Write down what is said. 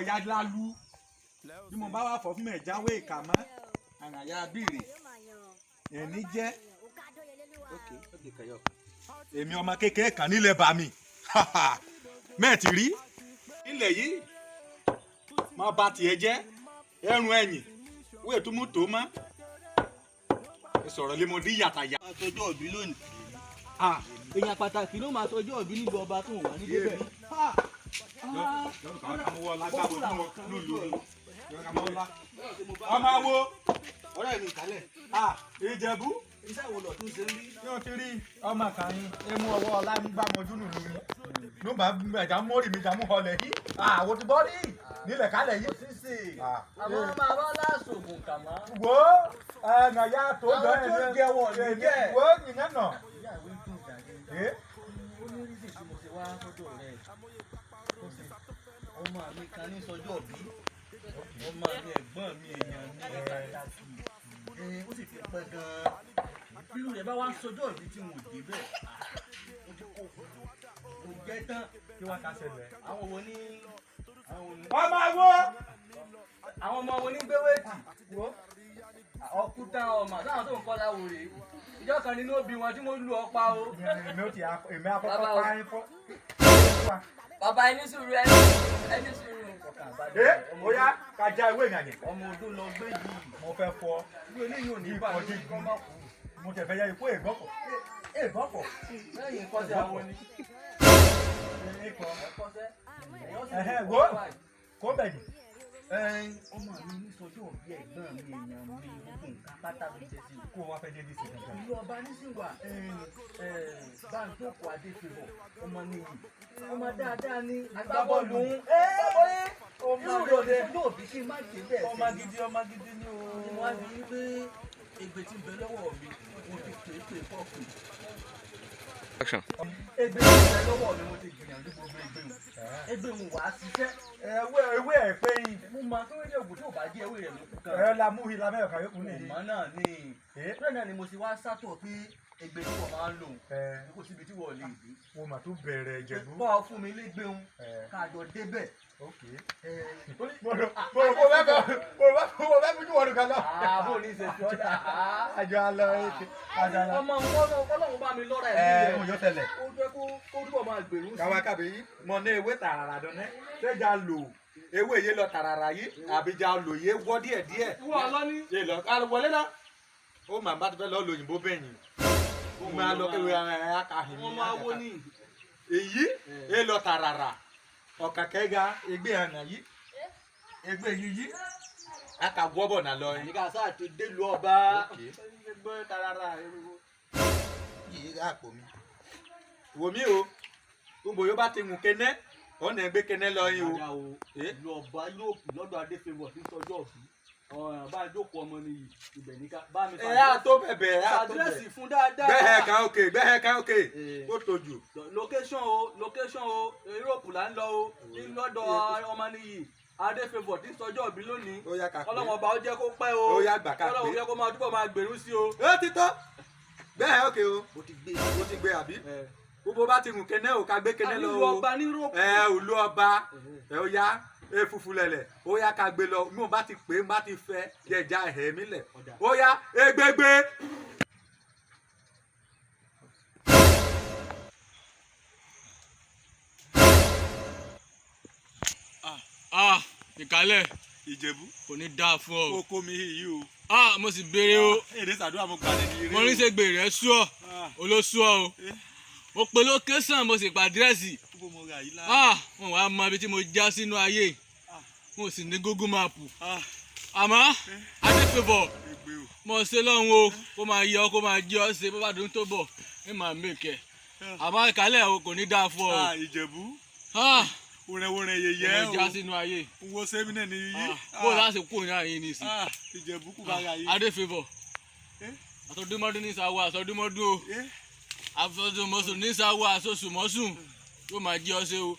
ya lálu bí mo bá wà fọ́ fún mẹ̀jáwé ìkàmọ́ àràyà bìrì ẹni jẹ́ èmi ọmọ kékeré kan nílẹ̀ bá mi mẹ́ẹ̀tì rí ilẹ̀ yìí má bà tiẹ̀ jẹ́ ẹrùn ẹ̀yìn wíwẹ̀ tó mú tó mọ́ ìsọ̀rọ̀ lé mo dín yàtàyà. àtọjọ́ òbí lónìí. èèyàn pàtàkì ló máa tọjọ́ òbí níbi ọba tó wà ní débẹ̀. ọmọ wo ọ̀rẹ́ mi kálẹ̀. Ìjẹ̀bú iṣẹ́ wo lọ tún ṣe ń rí. yóò ti rí ọmọ kan ní emu ọwọ́ ọlá ń bá mọjú nùnú ni ló bá ẹ̀já mórí mi jàmú ọlẹ̀ yìí àwọn ti bọ́ rí nílẹ̀ kálẹ̀ yìí. sísè àwọn máa bá láṣògùn kàmá. wo ẹ̀nà ya tó bẹ́ẹ̀ àwọn tó jẹ́wọ́ níjẹ́. wo nìyẹn nà. ìyàwó ń dùn jàre. ó ní rísì tí mo ṣe wá sọ́dọ̀ rẹ̀. ọmọ mi kan ní sọjọ́ bí ọmọ mi ẹ̀gbọ́n mi èèyàn ní ó sì ti pẹ́ gan-an. bírú rẹ̀ bá wá ń sọjọ́ ìbí tí wọn ò dé bẹ́ẹ̀ ó ti kó kò jẹ́ tán. kí wọ́n ká ṣẹlẹ̀. àwọn wo ní ọmọ wo àwọn ọmọ wo ní gbéwèétì ọkúta ọmọ àtàwọn tó ń kọ́ láwo rèé ìjọ kan nínú òbí wọn tí mo lu ọ̀pá o. èmi àkọ́kọ́ pa ẹ́ fọ́. bàbá ẹni sùúrù ẹni sùúrù. ó yá ká já ewé ìyànjẹ. ọmọ odó lọ gbé yìí. mo fẹ́ fọ́. ìwé eléyìí ò ní bá ìkọjú mi kọ́ má kú. mo tẹ̀ fẹ́ yá ikú ègbọ́kọ̀. ègbọ́kọ̀. lẹ́yìn kọ́sẹ́ àwọn ni. ẹ̀hẹ́ wo kó bẹ̀yìn. ọmọ mi ní sọjọ́ òbí ẹ̀gbọ́n mi èèyàn mi gbogbo nǹkan pátá mi ṣe sí. kó wá fẹ́ dé ní ìsìn kankan. ìlú ọba nísìnwá báńkì adéfèbọ̀ ọmọ nìyí ọmọ dáadáa ní agbábọ́ọ̀lù ń ọmọ òde yóò fi kí n má ṣe bẹ́ẹ̀ ọmọ gidi ni o. wọ́n á fi pé ègbè tí ń bẹ lọ́wọ́ mi mo ti pè fọ́ọ̀kì. ègbè tí ń bẹ lọ́wọ́ mi mo ti gbìyànjú gbogbo ègbè wò wá ṣiṣẹ́. ewé ẹ̀ pé yín. mo máa tó wéde ògùn tó bá jẹ́ ewé rẹ̀ ló kú kan. la mú ìlà mẹ́rin kan yókù nìyí. ọmọ náà ni bẹ́ẹ̀ náà ni mo ti wá sátọ̀ pé ègbè tí wọ́n máa ń lò kò síbi tí wọ́n lè dé. mo mà tún bẹ̀rẹ̀ Ìjẹ̀bú. bọ́ ọ fún mi lẹ́gbẹ̀ẹ́ káàjọ débẹ̀. mo bá fi jù wọ́n nìkan lọ. àbò ní ṣe fi ọ̀dà. àjọ alọ èké àjọ alọ. ọmọ ọlọ́run bá mi lọ́ra ẹ̀ mo yọ tẹ́lẹ̀. ó jẹ́ kó túbọ̀ máa gbèrú sí. káwa kábí mọ ní ewé tààrà dọ́nẹ́ ṣéjà lò ewé yé lọ tààrà yìí àbíjà lò yé wọ́ díẹ̀. wọ́n lọ ní. ṣe lọ wọlé náà ó màmá ti fẹ́ lọ lóyìnbó bẹ́yìn ó máa lọ kéwé akahìn ní. wọ́n máa wó ní. èyí é lọ tààrà ọ̀kàkẹ́ ga ẹgbẹ́ àná yìí ẹgbẹ́ yìí aka gbọ́bọ̀ náà lọ yìí. nígbà sáà ti dé lu ọba ẹgbẹ́ tarara yìí àpò mi. wò mí o gbogbo yóò bá ti mú kẹ́nẹ́ ọ̀nà ẹgbẹ́ kẹ́nẹ́ lọ yìí o. lu ọba yóò kù lọ́dọ̀ adéfẹ́wọ̀ tí ń tọ́jú ọ̀sùn bá a jókòó ọmọ nìyí ibẹ̀ ní ká bá mi. ẹ á tó bẹ̀bẹ̀ ẹ á tó bẹ̀bẹ̀. àdírẹ́sì fún dáadáa. gbẹ́hẹ̀ kan òkè ó tójú. location o Europe là ń lọ o ní lọ́dọ̀ ọmọ nìyí adéfẹ́wọ̀ tí ń tọ́jú ọ̀bí lónìí. ó yá kàkẹ́ ọlọ́wọ́n ọba ó jẹ́ kó pẹ́ o. ó yá gbà ká gbé ọlọ́wọ́n jẹ́ kó máa túbọ̀ máa gbèrú sí o. ó ti tọ́ gbẹ́hẹ̀ òkè o. ó ti gbé àbí. gbogbo bá ti mú kẹ́nẹ́ o ká gbé kẹ́nẹ́ lọ o. àlùlù ọba ní Europe. òlu ọba ó yá efufu lẹ̀lẹ̀ ó yá ká gbé lọ mi ò bá ti pè é bá ti fẹ́ jẹjà ẹ̀hẹ́ mi lẹ̀ ó yá egbègbè. ìkálẹ̀ Ìjẹ̀bú kò ní dáa fún ọ. kókó mi yìí o. mo sì béèrè o. èdè sàdúrà mo gbàdé ní eré o. mo ní ṣe gbèrè ẹ sú ọ olóṣù ọ o. mo pe lókẹ́sàn mo sì pa àdírẹ́sì. mo wá mọ ibi tí mo já sínú ayé mo sì ní Google Map. àmọ́ adéfẹ́bọ̀ mo ṣe lọ́hùn o kó máa yọ kó máa jẹ́ ọ ṣe bó bá dùn tó bọ̀ ẹ máa mèkẹ́. àmọ́ ìkálẹ̀ o kò ní dáa fún ọ. Ìjẹ̀bú wúrẹ́wúrẹ́ yẹyẹ o. mo já sínú ayé. wo sẹ́mi náà ní yí. bó o láti kú ní àyè nìsín. Ìjẹ̀bú kú bá yà yí. adéfẹ́bọ̀ àtọ́dúnmọ́dún ní sáwọ́ àtọ́dúnmọ́dún o àfọ́dúnmọ́sùn ní sáwọ́ àsosùmọ́sùn yóò máa jí ọ ṣe o.